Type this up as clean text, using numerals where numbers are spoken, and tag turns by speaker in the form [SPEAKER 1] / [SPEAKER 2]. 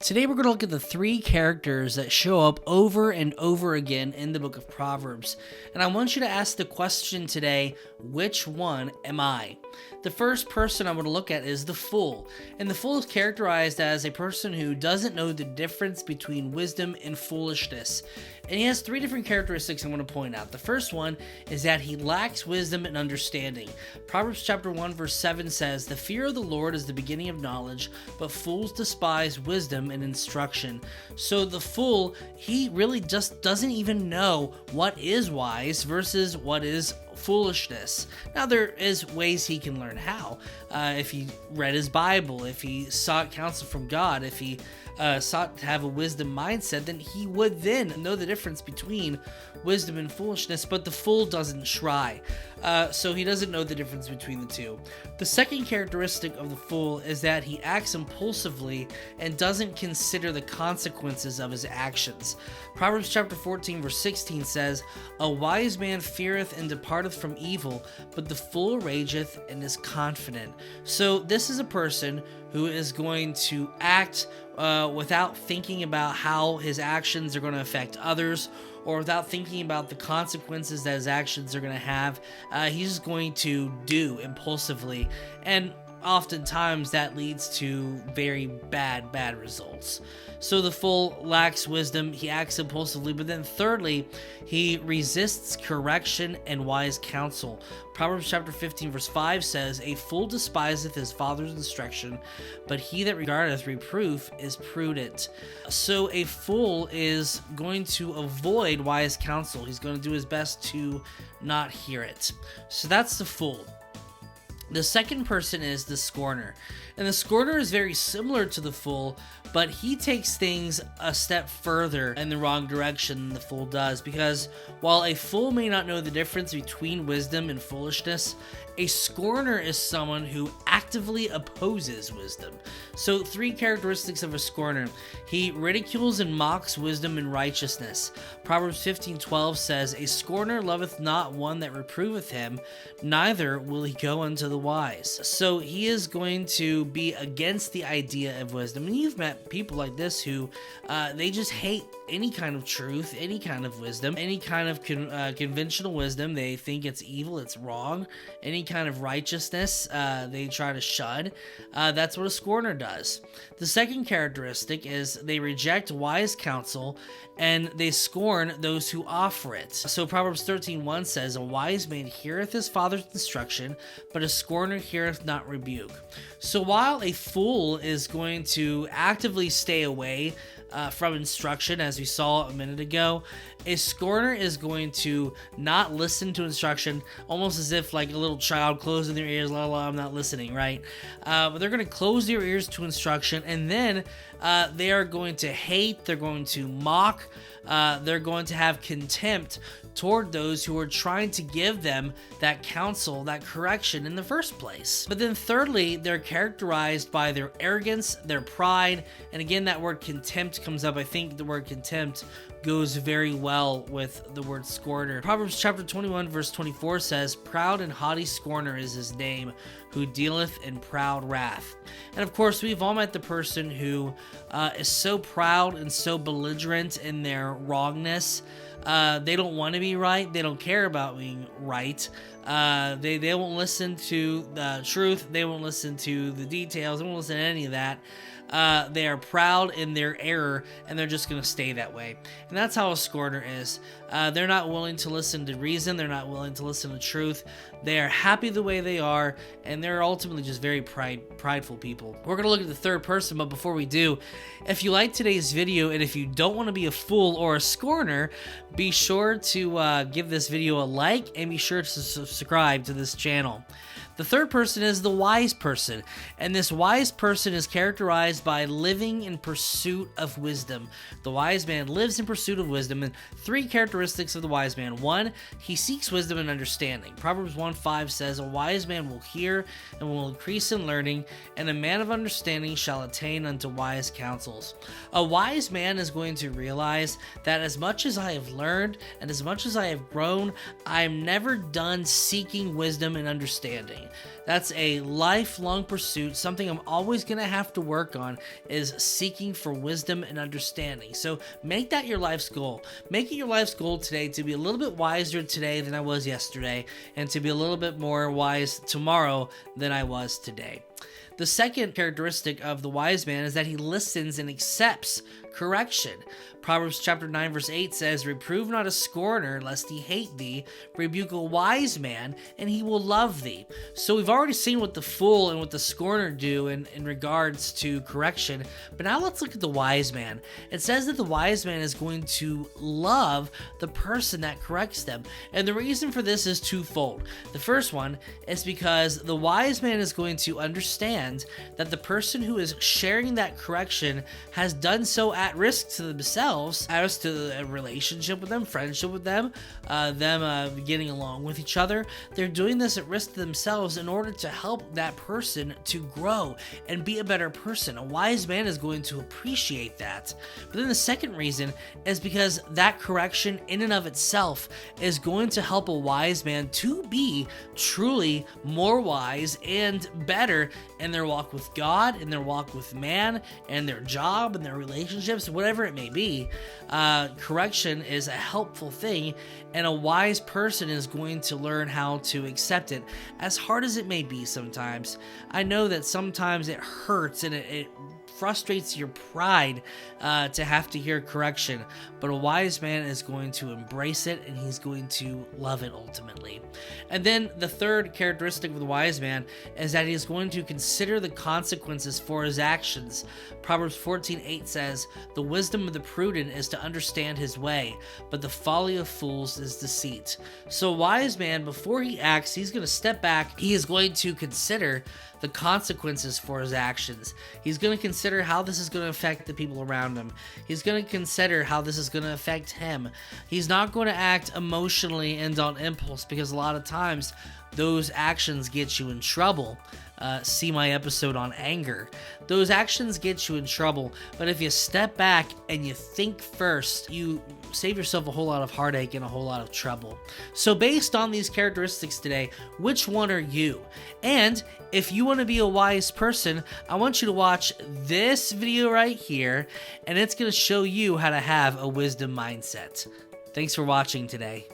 [SPEAKER 1] Today we're going to look at the three characters that show up over and over again in the book of Proverbs. And I want you to ask the question today, which one am I? The first person I want to look at is the fool. And the fool is characterized as a person who doesn't know the difference between wisdom and foolishness. And he has three different characteristics I want to point out. The first one is that he lacks wisdom and understanding. Proverbs chapter 1 verse 7 says, "The fear of the Lord is the beginning of knowledge, but fools despise wisdom and instruction." So the fool, he really just doesn't even know what is wise versus what is foolishness. Now there is ways he can learn how. If he read his Bible, if he sought counsel from God, if he sought to have a wisdom mindset, then he would then know the difference between wisdom and foolishness. But the fool doesn't try, so he doesn't know the difference between the two. The second characteristic of the fool is that he acts impulsively and doesn't consider the consequences of his actions. Proverbs chapter 14 verse 16 says, "A wise man feareth and departeth from evil, but the fool rageth and is confident." So this is a person who is going to act without thinking about how his actions are going to affect others, or without thinking about the consequences that his actions are going to have. He's just going to do impulsively, and oftentimes that leads to very bad results. So the fool lacks wisdom, he acts impulsively, but then thirdly, he resists correction and wise counsel. Proverbs chapter 15 verse 5 says, "A fool despiseth his father's instruction, but he that regardeth reproof is prudent." So a fool is going to avoid wise counsel. He's going to do his best to not hear it. So that's the fool. The second person is the scorner. And the scorner is very similar to the fool, but he takes things a step further in the wrong direction than the fool does. Because while a fool may not know the difference between wisdom and foolishness, a scorner is someone who actively opposes wisdom. So three characteristics of a scorner: he ridicules and mocks wisdom and righteousness. Proverbs 15:12 says, "A scorner loveth not one that reproveth him, neither will he go unto the wise." So he is going to be against the idea of wisdom. And you've met people like this who they just hate any kind of truth, any kind of wisdom, any kind of conventional wisdom. They think it's evil, it's wrong. Any kind of righteousness, they try to shun. That's what a scorner does. The second characteristic is they reject wise counsel and they scorn those who offer it. So Proverbs 13:1 says, "A wise man heareth his father's instruction, but a scorner heareth not rebuke." So while a fool is going to actively stay away from instruction, as we saw a minute ago, a scorner is going to not listen to instruction, almost as if like a little child closing their ears, la la, I'm not listening, right? But they're going to close their ears to instruction, and then they are going to hate, they're going to mock, they're going to have contempt toward those who are trying to give them that counsel, that correction in the first place. But then thirdly, they're characterized by their arrogance, their pride, and again, that word contempt comes up. I think the word contempt goes very well with the word scorner. Proverbs chapter 21 verse 24 says, "Proud and haughty scorner is his name, who dealeth in proud wrath." And of course, we've all met the person who is so proud and so belligerent in their wrongness. They don't want to be right. They don't care about being right. They won't listen to the truth. They won't listen to the details. They won't listen to any of that. They are proud in their error, and they're just going to stay that way. And that's how a scorner is. They're not willing to listen to reason. They're not willing to listen to truth. They are happy the way they are, and they're ultimately just very prideful people. We're going to look at the third person, but before we do, if you like today's video, and if you don't want to be a fool or a scorner, be sure to give this video a like, and be sure to subscribe to this channel. The third person is the wise person, and this wise person is characterized by living in pursuit of wisdom. The wise man lives in pursuit of wisdom, and three characteristics of the wise man. One, he seeks wisdom and understanding. Proverbs 1:5 says, "A wise man will hear and will increase in learning, and a man of understanding shall attain unto wise counsels." A wise man is going to realize that as much as I have learned and as much as I have grown, I am never done seeking wisdom and understanding. That's a lifelong pursuit. Something I'm always going to have to work on is seeking for wisdom and understanding. So make that your life's goal. Make it your life's goal today to be a little bit wiser today than I was yesterday, and to be a little bit more wise tomorrow than I was today. The second characteristic of the wise man is that he listens and accepts correction. Proverbs chapter 9 verse 8 says, "Reprove not a scorner, lest he hate thee. Rebuke a wise man, and he will love thee." So we've already seen what the fool and what the scorner do in regards to correction, but now let's look at the wise man. It says that the wise man is going to love the person that corrects them, and the reason for this is twofold. The first one is because the wise man is going to understand that the person who is sharing that correction has done so at risk to themselves, as to a relationship with them, friendship with them, getting along with each other. They're doing this at risk to themselves in order to help that person to grow and be a better person. A wise man is going to appreciate that. But then the second reason is because that correction in and of itself is going to help a wise man to be truly more wise and better in their walk with God, in their walk with man, and their job, and their relationships, whatever it may be. Correction is a helpful thing, and a wise person is going to learn how to accept it, as hard as it may be sometimes. I know that sometimes it hurts and it frustrates your pride to have to hear correction, but a wise man is going to embrace it, and he's going to love it ultimately. And then the third characteristic of the wise man is that he is going to consider the consequences for his actions. Proverbs 14:8 says, "The wisdom of the prudent is to understand his way, but the folly of fools is deceit." So a wise man, before he acts, he's going to step back. He is going to consider the consequences for his actions. He's going to consider how this is going to affect the people around him. He's going to consider how this is going to affect him. He's not going to act emotionally and on impulse, because a lot of times those actions get you in trouble. See my episode on anger. Those actions get you in trouble, but if you step back and you think first, you save yourself a whole lot of heartache and a whole lot of trouble. So based on these characteristics today, which one are you? And if you want to be a wise person, I want you to watch this video right here, and it's going to show you how to have a wisdom mindset. Thanks for watching today.